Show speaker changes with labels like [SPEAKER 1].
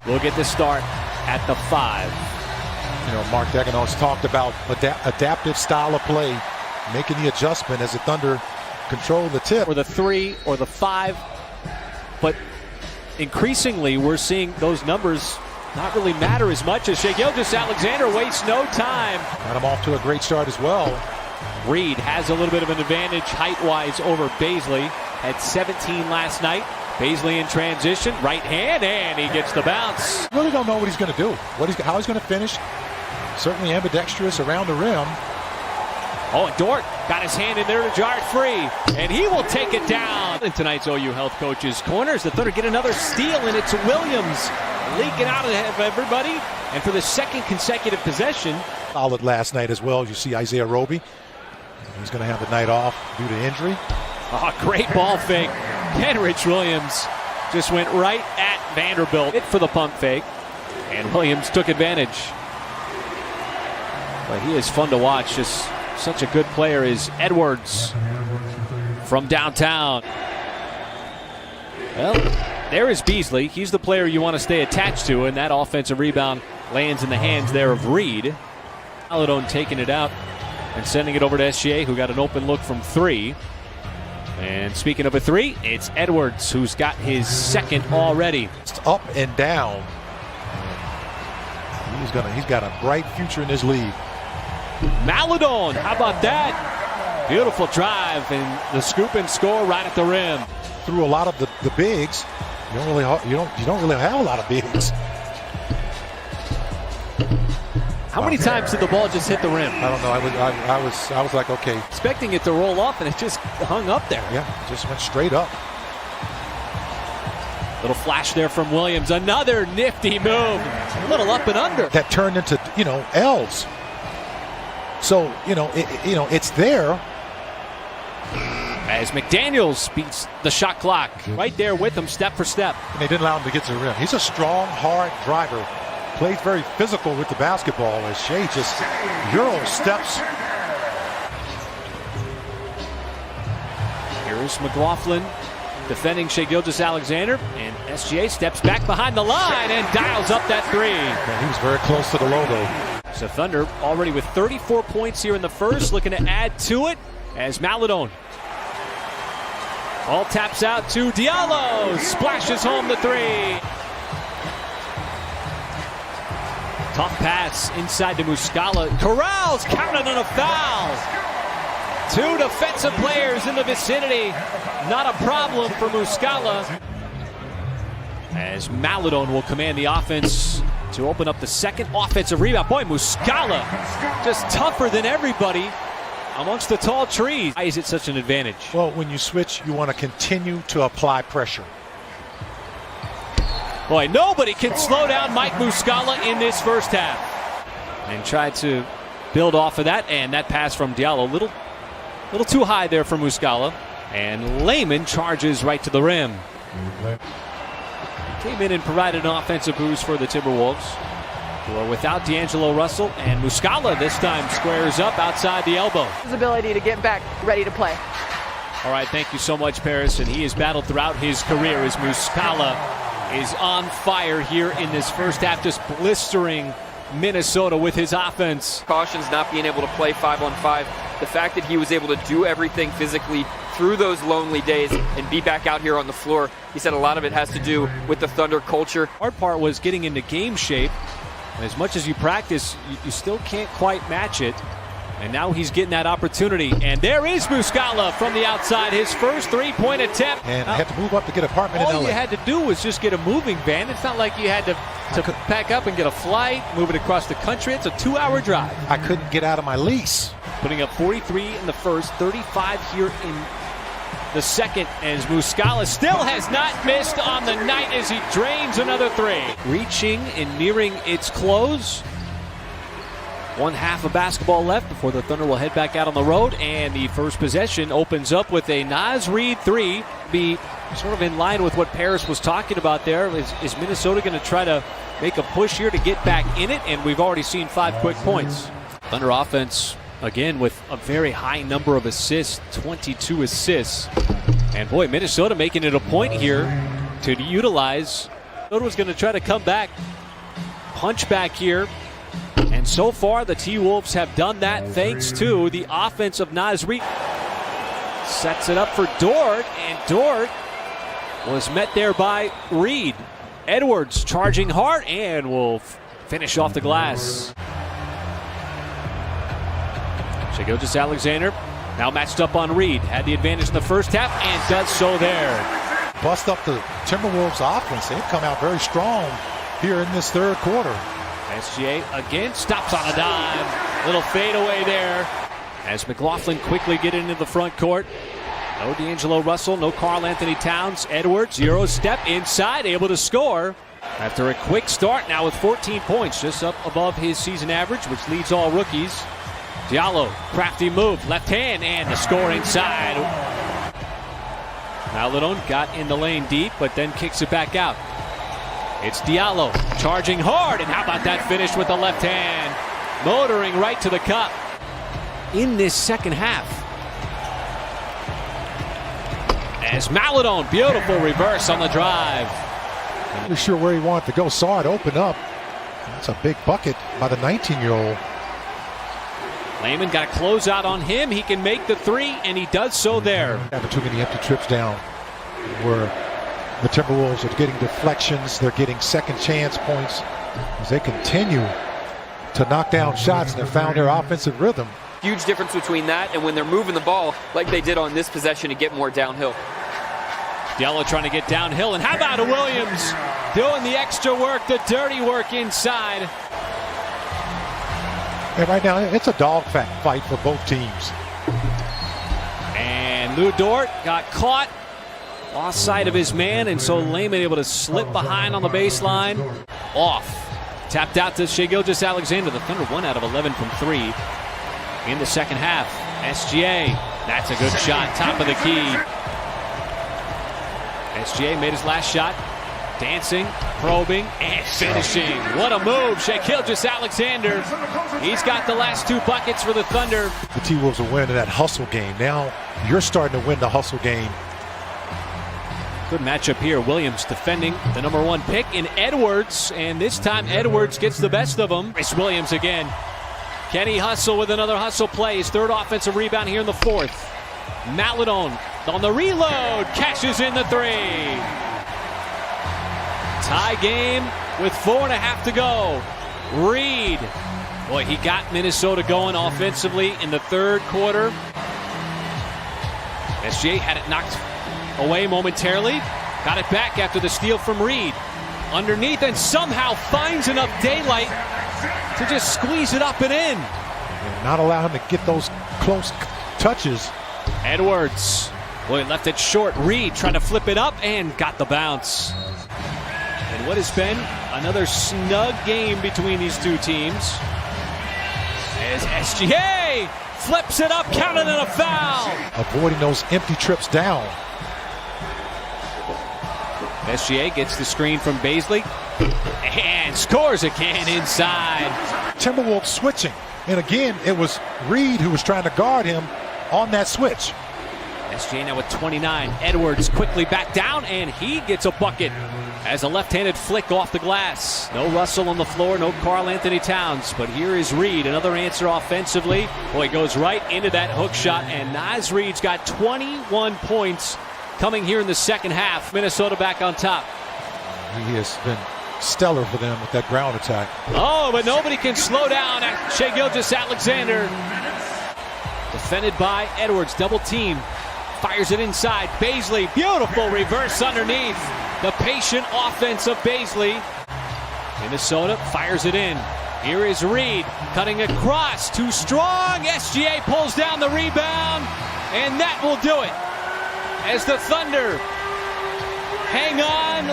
[SPEAKER 1] We'll get the start at the 5.
[SPEAKER 2] You know, Mark Dagenau's talked about adaptive style of play, making the adjustment as the Thunder control the tip.
[SPEAKER 1] Or the 3 or the 5. But increasingly, we're seeing those numbers not really matter as much as Shai Gilgeous-Alexander wastes no time.
[SPEAKER 2] Got him off to a great start as well.
[SPEAKER 1] Reed has a little bit of an advantage height-wise over Bazley. Had 17 last night. Bazley in transition, right hand, and he gets the bounce.
[SPEAKER 2] Really don't know what he's going to do, how he's going to finish. Certainly ambidextrous around the rim.
[SPEAKER 1] Oh, and Dort got his hand in there to jar it free, and he will take it down. In tonight's OU Health Coach's Corners, the Thunder get another steal, and it's Williams leaking out of everybody. And for the second consecutive possession.
[SPEAKER 2] Solid last night as well. You see Isaiah Roby. He's going to have the night off due to injury.
[SPEAKER 1] Oh, great ball fake. Kenrich Williams just went right at Vanderbilt. Hit for the pump fake, and Williams took advantage. But he is fun to watch. Just such a good player is Edwards from downtown. Well, there is Beasley. He's the player you want to stay attached to, and that offensive rebound lands in the hands there of Reed. Maladone taking it out and sending it over to SGA, who got an open look from 3. And speaking of a 3, it's Edwards, who's got his second already.
[SPEAKER 2] It's up and down. He's got a bright future in this league.
[SPEAKER 1] Maladone, how about that? Beautiful drive and the scoop and score right at the rim.
[SPEAKER 2] Through a lot of the bigs, you don't really have a lot of bigs.
[SPEAKER 1] How many times did the ball just hit the rim?
[SPEAKER 2] I don't know. I was like, okay.
[SPEAKER 1] Expecting it to roll off, and it just hung up there.
[SPEAKER 2] Yeah, it just went straight up.
[SPEAKER 1] Little flash there from Williams. Another nifty move. A little up and under.
[SPEAKER 2] That turned into, L's. So, it's there.
[SPEAKER 1] As McDaniels beats the shot clock. Right there with him, step for step.
[SPEAKER 2] And they didn't allow him to get to the rim. He's a strong, hard driver. Plays very physical with the basketball as Shai just Euro steps.
[SPEAKER 1] Here's McLaughlin defending Shai Gilgeous-Alexander, and SGA steps back behind the line and dials up that 3.
[SPEAKER 2] Man, he was very close to the logo.
[SPEAKER 1] So Thunder already with 34 points here in the first, looking to add to it as Maladone all taps out to Diallo, splashes home the 3. Tough pass inside to Muscala. Corrals counted on a foul. 2 defensive players in the vicinity. Not a problem for Muscala. As Maladone will command the offense to open up the second offensive rebound. Boy, Muscala just tougher than everybody amongst the tall trees. Why is it such an advantage?
[SPEAKER 2] Well, when you switch, you want to continue to apply pressure.
[SPEAKER 1] Boy, nobody can slow down Mike Muscala in this first half. And tried to build off of that, and that pass from Diallo, a little too high there for Muscala. And Layman charges right to the rim. Came in and provided an offensive boost for the Timberwolves, who are without D'Angelo Russell, and Muscala this time squares up outside the elbow.
[SPEAKER 3] His ability to get back ready to play.
[SPEAKER 1] All right, thank you so much, Paris. And he has battled throughout his career as Muscala is on fire here in this first half, just blistering Minnesota with his offense.
[SPEAKER 4] Cautions not being able to play 5-on-5. The fact that he was able to do everything physically through those lonely days and be back out here on the floor, he said a lot of it has to do with the Thunder culture.
[SPEAKER 1] Hard part was getting into game shape. And as much as you practice, you still can't quite match it. And now he's getting that opportunity. And there is Muscala from the outside, his first three-point attempt.
[SPEAKER 2] And had to move up to get an apartment in LA.
[SPEAKER 1] All you had to do was just get a moving van. It's not like you had to pack up and get a flight, move it across the country. It's a 2-hour drive.
[SPEAKER 2] I couldn't get out of my lease.
[SPEAKER 1] Putting up 43 in the first, 35 here in the second, as Muscala still has not missed on the night as he drains another 3. Reaching and nearing its close. 1 half of basketball left before the Thunder will head back out on the road, and the first possession opens up with a Naz Reid 3. Be sort of in line with what Paris was talking about there. Is Minnesota going to try to make a push here to get back in it? And we've already seen 5 quick points. Thunder offense again with a very high number of assists, 22 assists. And boy, Minnesota making it a point here to utilize Was going to try to come back, punch back here. And so far, the T-Wolves have done that thanks to the offense of Naz Reid. Sets it up for Dort, and Dort was met there by Reid. Edwards charging hard and will finish off the glass. Shai Gilgeous-Alexander now matched up on Reid. Had the advantage in the first half and does so there.
[SPEAKER 2] Bust up the Timberwolves offense. They've come out very strong here in this third quarter.
[SPEAKER 1] SGA again stops on a dime. Little fadeaway there. As McLaughlin quickly get into the front court. No D'Angelo Russell, no Karl Anthony Towns. Edwards, Euro step inside, able to score. After a quick start, now with 14 points, just up above his season average, which leads all rookies. Diallo, crafty move, left hand, and the score inside. Maledon got in the lane deep, but then kicks it back out. It's Diallo charging hard, and how about that finish with the left hand? Motoring right to the cup in this second half. As Maledon, beautiful reverse on the drive.
[SPEAKER 2] Not really sure where he wanted to go, saw it open up. That's a big bucket by the 19-year-old.
[SPEAKER 1] Layman got a closeout on him. He can make the three, and he does so there.
[SPEAKER 2] Having too many empty trips down where the Timberwolves are getting deflections. They're getting second chance points as they continue to knock down shots and have found their offensive rhythm.
[SPEAKER 4] Huge difference between that and when they're moving the ball like they did on this possession to get more downhill.
[SPEAKER 1] Diallo trying to get downhill, and how about a Williams doing the extra work, the dirty work inside.
[SPEAKER 2] And right now, it's a dog fight for both teams.
[SPEAKER 1] And Lou Dort got caught, lost sight of his man, and so Layman able to slip behind on the baseline. Off. Tapped out to Shai Gilgeous-Alexander. The Thunder 1 out of 11 from 3 in the second half. SGA, that's a good shot, top of the key. SGA made his last shot. Dancing, probing, and finishing. What a move, Shai Gilgeous-Alexander. He's got the last 2 buckets for the Thunder.
[SPEAKER 2] The T-Wolves are winning that hustle game. Now you're starting to win the hustle game.
[SPEAKER 1] Good matchup here. Williams defending the number 1 pick in Edwards, and this time Edwards gets the best of him. It's Williams again. Kenny Hustle with another hustle play. His 3rd offensive rebound here in the 4th. Maledon on the reload, cashes in the 3. Tie game with 4.5 to go. Reid. Boy, he got Minnesota going offensively in the 3rd quarter. SGA had it knocked away momentarily. Got it back after the steal from Reid. Underneath, and somehow finds enough daylight to just squeeze it up and in.
[SPEAKER 2] And not allow him to get those close touches.
[SPEAKER 1] Edwards. Boy, left it short. Reid trying to flip it up and got the bounce. And what has been another snug game between these two teams as SGA flips it up, counted and a foul.
[SPEAKER 2] Avoiding those empty trips down.
[SPEAKER 1] SGA gets the screen from Bazley and scores again inside.
[SPEAKER 2] Timberwolves switching. And again, it was Reid who was trying to guard him on that switch.
[SPEAKER 1] SGA now with 29. Edwards quickly back down, and he gets a bucket as a left-handed flick off the glass. No Russell on the floor, no Karl Anthony Towns, but here is Reid, another answer offensively. Boy, goes right into that hook shot, and Naz Reid's got 21 points coming here in the second half. Minnesota back on top.
[SPEAKER 2] He has been stellar for them with that ground attack.
[SPEAKER 1] Oh, but nobody can slow down Shai Gilgeous-Alexander. Defended by Edwards, double team. Fires it inside. Bazley, beautiful reverse underneath. The patient offense of Bazley. Minnesota fires it in. Here is Reid cutting across. Too strong. SGA pulls down the rebound. And that will do it. As the Thunder hang on.